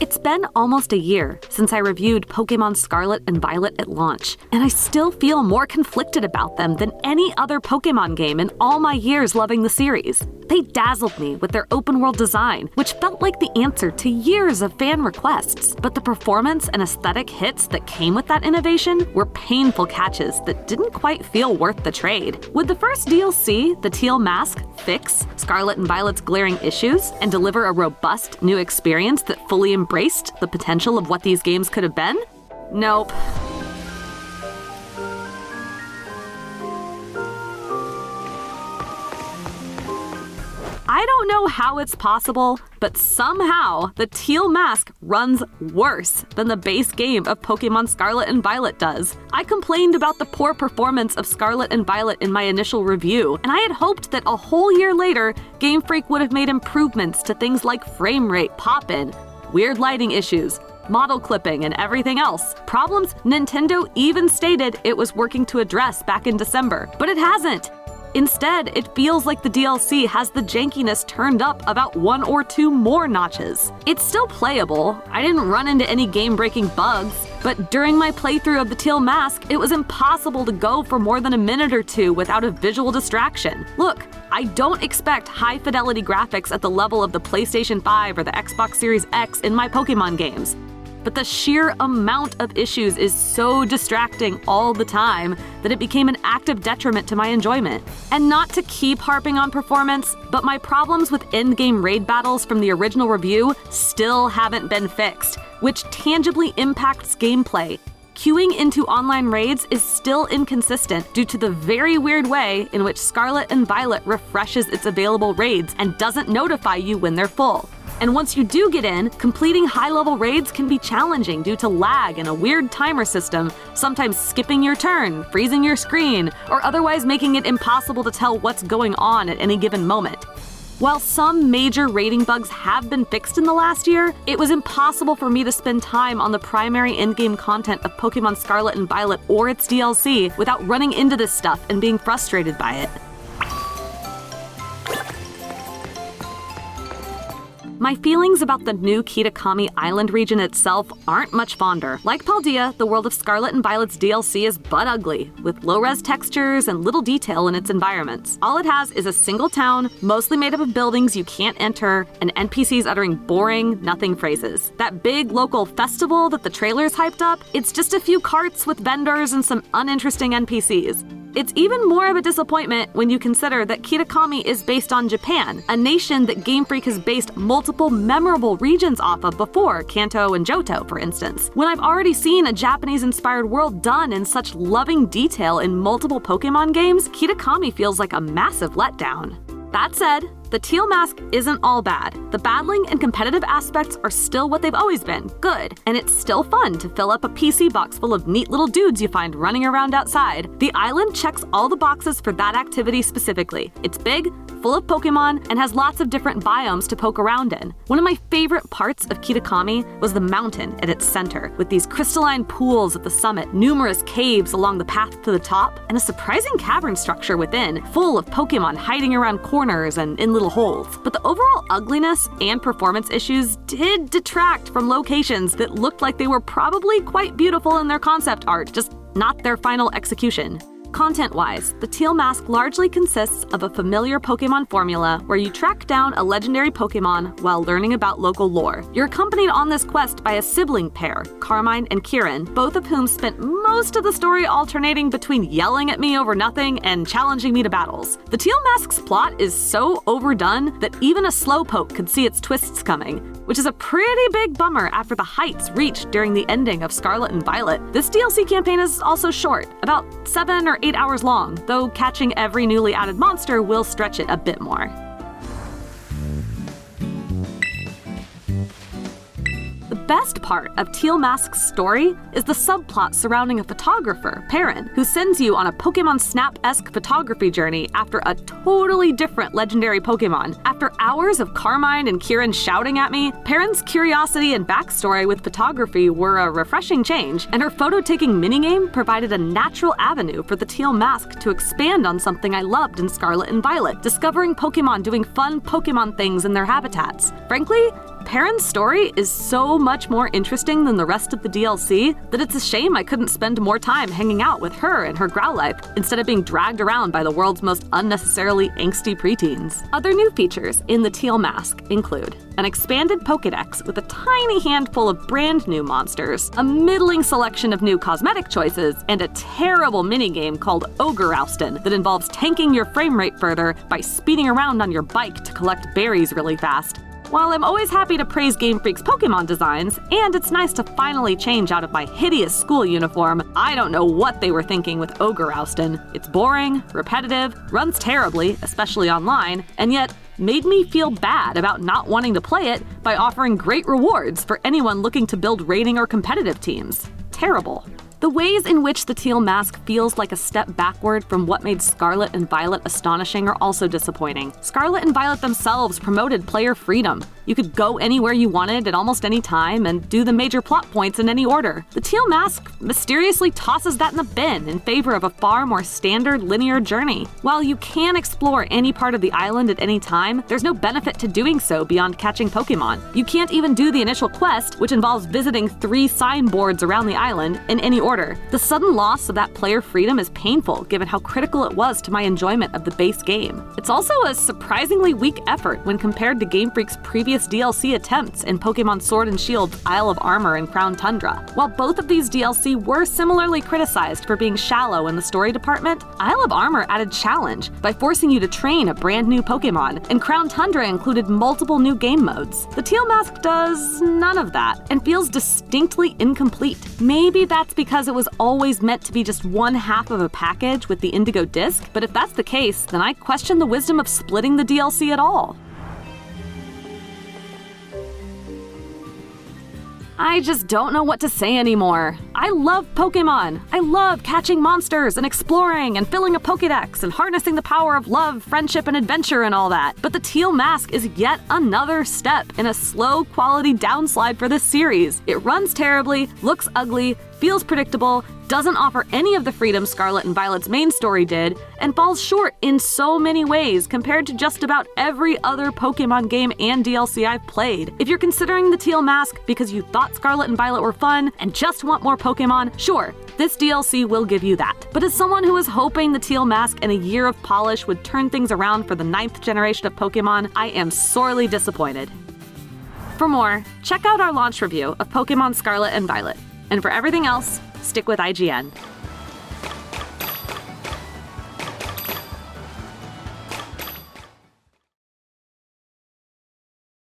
It's been almost a year since I reviewed Pokémon Scarlet and Violet at launch, and I still feel more conflicted about them than any other Pokémon game in all my years loving the series. They dazzled me with their open-world design, which felt like the answer to years of fan requests. But the performance and aesthetic hits that came with that innovation were painful catches that didn't quite feel worth the trade. Would the first DLC, the Teal Mask, fix Scarlet and Violet's glaring issues and deliver a robust new experience that fully embraced the potential of what these games could have been? Nope. I don't know how it's possible, but somehow the Teal Mask runs worse than the base game of Pokémon Scarlet and Violet does. I complained about the poor performance of Scarlet and Violet in my initial review, and I had hoped that a whole year later, Game Freak would have made improvements to things like frame rate, pop-in, weird lighting issues, model clipping, and everything else. Problems Nintendo even stated it was working to address back in December, but it hasn't. Instead, it feels like the DLC has the jankiness turned up about 1 or 2 more notches. It's still playable, I didn't run into any game-breaking bugs, but during my playthrough of the Teal Mask, it was impossible to go for more than a minute or two without a visual distraction. Look, I don't expect high-fidelity graphics at the level of the PlayStation 5 or the Xbox Series X in my Pokémon games. But the sheer amount of issues is so distracting all the time that it became an active detriment to my enjoyment. And not to keep harping on performance, but my problems with endgame raid battles from the original review still haven't been fixed, which tangibly impacts gameplay. Queuing into online raids is still inconsistent due to the very weird way in which Scarlet and Violet refreshes its available raids and doesn't notify you when they're full. And once you do get in, completing high-level raids can be challenging due to lag and a weird timer system, sometimes skipping your turn, freezing your screen, or otherwise making it impossible to tell what's going on at any given moment. While some major raiding bugs have been fixed in the last year, it was impossible for me to spend time on the primary endgame content of Pokémon Scarlet and Violet or its DLC without running into this stuff and being frustrated by it. My feelings about the new Kitakami Island region itself aren't much fonder. Like Paldea, the world of Scarlet and Violet's DLC is butt ugly, with low-res textures and little detail in its environments. All it has is a single town, mostly made up of buildings you can't enter, and NPCs uttering boring, nothing phrases. That big local festival that the trailers hyped up, it's just a few carts with vendors and some uninteresting NPCs. It's even more of a disappointment when you consider that Kitakami is based on Japan, a nation that Game Freak has based multiple memorable regions off of before, Kanto and Johto, for instance. When I've already seen a Japanese-inspired world done in such loving detail in multiple Pokémon games, Kitakami feels like a massive letdown. That said, the Teal Mask isn't all bad. The battling and competitive aspects are still what they've always been, good, and it's still fun to fill up a PC box full of neat little dudes you find running around outside. The island checks all the boxes for that activity specifically. It's big, full of Pokémon, and has lots of different biomes to poke around in. One of my favorite parts of Kitakami was the mountain at its center, with these crystalline pools at the summit, numerous caves along the path to the top, and a surprising cavern structure within, full of Pokémon hiding around corners and in little holes. But the overall ugliness and performance issues did detract from locations that looked like they were probably quite beautiful in their concept art, just not their final execution. Content-wise, the Teal Mask largely consists of a familiar Pokémon formula where you track down a legendary Pokémon while learning about local lore. You're accompanied on this quest by a sibling pair, Carmine and Kieran, both of whom spent most of the story alternating between yelling at me over nothing and challenging me to battles. The Teal Mask's plot is so overdone that even a slowpoke could see its twists coming, which is a pretty big bummer after the heights reached during the ending of Scarlet and Violet. This DLC campaign is also short, about 7 or 8 hours long, though catching every newly added monster will stretch it a bit more. The best part of Teal Mask's story is the subplot surrounding a photographer, Perrin, who sends you on a Pokémon Snap-esque photography journey after a totally different legendary Pokémon. After hours of Carmine and Kieran shouting at me, Perrin's curiosity and backstory with photography were a refreshing change, and her photo-taking minigame provided a natural avenue for the Teal Mask to expand on something I loved in Scarlet and Violet, discovering Pokémon doing fun Pokémon things in their habitats. Frankly, Perrin's story is so much more interesting than the rest of the DLC that it's a shame I couldn't spend more time hanging out with her and her Growlithe instead of being dragged around by the world's most unnecessarily angsty preteens. Other new features in the Teal Mask include an expanded Pokédex with a tiny handful of brand new monsters, a middling selection of new cosmetic choices, and a terrible minigame called Ogre-oustin that involves tanking your frame rate further by speeding around on your bike to collect berries really fast. While I'm always happy to praise Game Freak's Pokémon designs, and it's nice to finally change out of my hideous school uniform, I don't know what they were thinking with Ogre-oustin. It's boring, repetitive, runs terribly, especially online, and yet made me feel bad about not wanting to play it by offering great rewards for anyone looking to build raiding or competitive teams. Terrible. The ways in which the Teal Mask feels like a step backward from what made Scarlet and Violet astonishing are also disappointing. Scarlet and Violet themselves promoted player freedom. You could go anywhere you wanted at almost any time and do the major plot points in any order. The Teal Mask mysteriously tosses that in the bin in favor of a far more standard linear journey. While you can explore any part of the island at any time, there's no benefit to doing so beyond catching Pokémon. You can't even do the initial quest, which involves visiting 3 signboards around the island, in any order. The sudden loss of that player freedom is painful given how critical it was to my enjoyment of the base game. It's also a surprisingly weak effort when compared to Game Freak's previous DLC attempts in Pokémon Sword and Shield's Isle of Armor and Crown Tundra. While both of these DLC were similarly criticized for being shallow in the story department, Isle of Armor added challenge by forcing you to train a brand new Pokémon, and Crown Tundra included multiple new game modes. The Teal Mask does none of that, and feels distinctly incomplete. Maybe that's because it was always meant to be just one half of a package with the Indigo Disc, but if that's the case, then I question the wisdom of splitting the DLC at all. I just don't know what to say anymore. I love Pokémon. I love catching monsters and exploring and filling a Pokédex and harnessing the power of love, friendship, and adventure and all that. But the Teal Mask is yet another step in a slow quality downslide for this series. It runs terribly, looks ugly, feels predictable, doesn't offer any of the freedom Scarlet and Violet's main story did, and falls short in so many ways compared to just about every other Pokémon game and DLC I've played. If you're considering the Teal Mask because you thought Scarlet and Violet were fun and just want more Pokémon, sure, this DLC will give you that. But as someone who was hoping the Teal Mask and a year of polish would turn things around for the 9th generation of Pokémon, I am sorely disappointed. For more, check out our launch review of Pokémon Scarlet and Violet. And for everything else, stick with IGN.